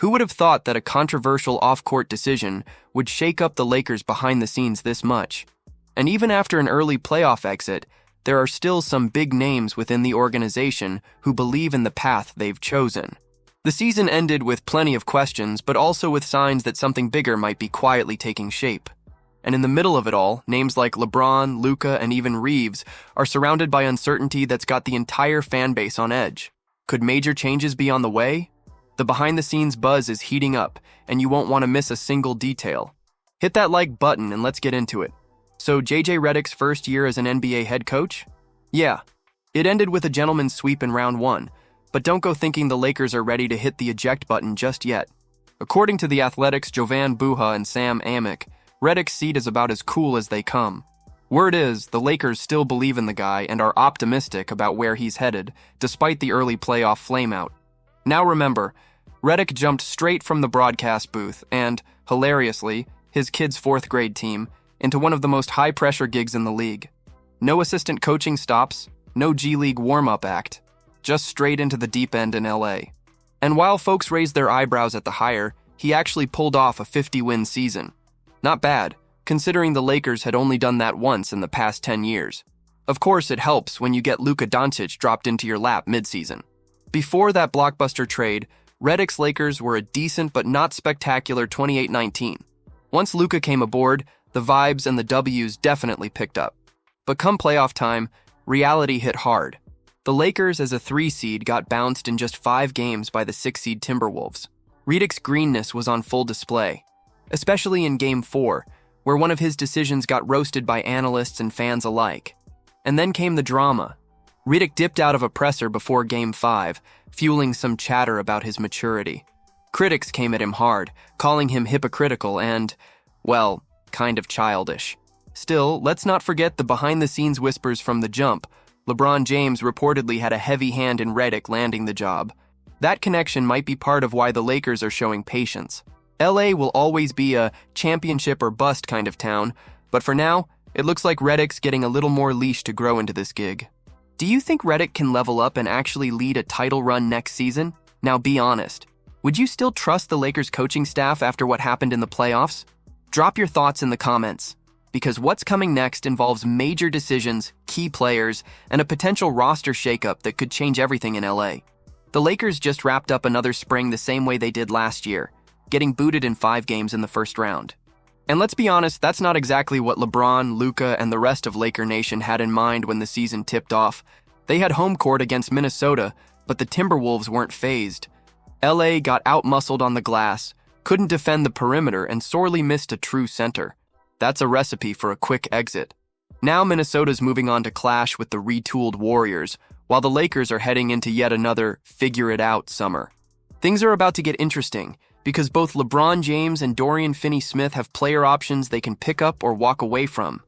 Who would have thought that a controversial off-court decision would shake up the Lakers behind the scenes this much? And even after an early playoff exit, there are still some big names within the organization who believe in the path they've chosen. The season ended with plenty of questions, but also with signs that something bigger might be quietly taking shape. And in the middle of it all, names like LeBron, Luka, and even Reeves are surrounded by uncertainty that's got the entire fan base on edge. Could major changes be on the way? The behind-the-scenes buzz is heating up, and you won't want to miss a single detail. Hit that like button and let's get into it. So JJ Redick's first year as an NBA head coach? Yeah, it ended with a gentleman's sweep in round 1, but don't go thinking the Lakers are ready to hit the eject button just yet. According to The Athletic's Jovan Buha and Sam Amick, Redick's seat is about as cool as they come. Word is, the Lakers still believe in the guy and are optimistic about where he's headed, despite the early playoff flameout. Now remember, Redick jumped straight from the broadcast booth and, hilariously, his kid's 4th grade team, into one of the most high-pressure gigs in the league. No assistant coaching stops, no G League warm-up act, just straight into the deep end in LA. And while folks raised their eyebrows at the hire, he actually pulled off a 50-win season. Not bad, considering the Lakers had only done that once in the past 10 years. Of course, it helps when you get Luka Doncic dropped into your lap mid-season. Before that blockbuster trade, Redick's Lakers were a decent but not spectacular 28-19. Once Luka came aboard, the vibes and the W's definitely picked up. But come playoff time, reality hit hard. The Lakers as a 3 seed got bounced in just 5 games by the 6 seed Timberwolves. Redick's greenness was on full display, especially in Game 4, where one of his decisions got roasted by analysts and fans alike. And then came the drama. Redick dipped out of a presser before Game 5, fueling some chatter about his maturity. Critics came at him hard, calling him hypocritical and, well, kind of childish. Still, let's not forget the behind-the-scenes whispers from the jump. LeBron James reportedly had a heavy hand in Redick landing the job. That connection might be part of why the Lakers are showing patience. LA will always be a championship or bust kind of town, but for now, it looks like Redick's getting a little more leash to grow into this gig. Do you think Redick can level up and actually lead a title run next season? Now be honest. Would you still trust the Lakers coaching staff after what happened in the playoffs? Drop your thoughts in the comments, because what's coming next involves major decisions, key players, and a potential roster shakeup that could change everything in LA. The Lakers just wrapped up another spring the same way they did last year, getting booted in 5 games in the first round. And let's be honest, that's not exactly what LeBron, Luka, and the rest of Laker Nation had in mind when the season tipped off. They had home court against Minnesota, but the Timberwolves weren't fazed. LA got out-muscled on the glass, couldn't defend the perimeter, and sorely missed a true center. That's a recipe for a quick exit. Now Minnesota's moving on to clash with the retooled Warriors, while the Lakers are heading into yet another figure-it-out summer. Things are about to get interesting, because both LeBron James and Dorian Finney-Smith have player options they can pick up or walk away from.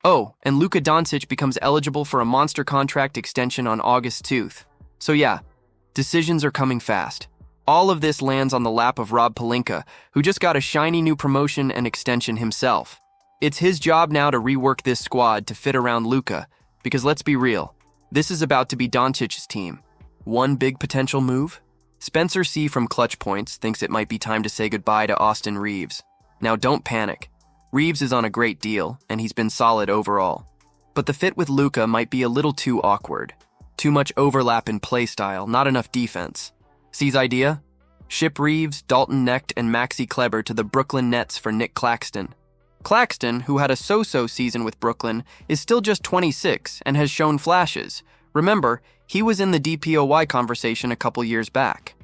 Oh, and Luka Doncic becomes eligible for a monster contract extension on August 2nd. So yeah, decisions are coming fast. All of this lands on the lap of Rob Pelinka, who just got a shiny new promotion and extension himself. It's his job now to rework this squad to fit around Luka, because let's be real, this is about to be Doncic's team. One big potential move? Spencer C. from Clutch Points thinks it might be time to say goodbye to Austin Reeves. Now don't panic. Reeves is on a great deal, and he's been solid overall. But the fit with Luka might be a little too awkward. Too much overlap in play style, not enough defense. C's idea? Ship Reeves, Dalton Knecht, and Maxi Kleber to the Brooklyn Nets for Nick Claxton. Claxton, who had a so-so season with Brooklyn, is still just 26 and has shown flashes. Remember, he was in the DPOY conversation a couple years back.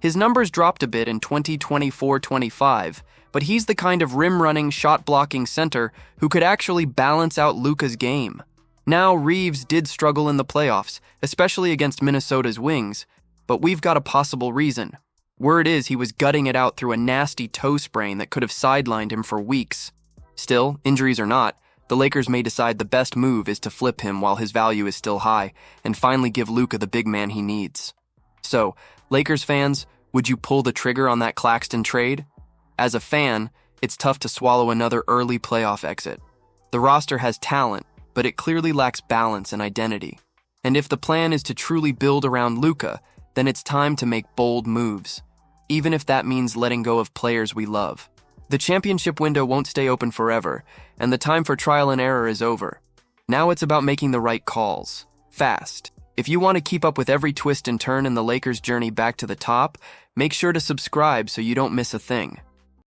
His numbers dropped a bit in 2024-25, but he's the kind of rim-running, shot-blocking center who could actually balance out Luka's game. Now, Reeves did struggle in the playoffs, especially against Minnesota's wings, but we've got a possible reason. Word is he was gutting it out through a nasty toe sprain that could have sidelined him for weeks. Still, injuries or not, the Lakers may decide the best move is to flip him while his value is still high and finally give Luka the big man he needs. So, Lakers fans, would you pull the trigger on that Claxton trade? As a fan, it's tough to swallow another early playoff exit. The roster has talent, but it clearly lacks balance and identity. And if the plan is to truly build around Luka, then it's time to make bold moves. even if that means letting go of players we love. The championship window won't stay open forever, and the time for trial and error is over. Now it's about making the right calls, fast. If you want to keep up with every twist and turn in the Lakers' journey back to the top, make sure to subscribe so you don't miss a thing.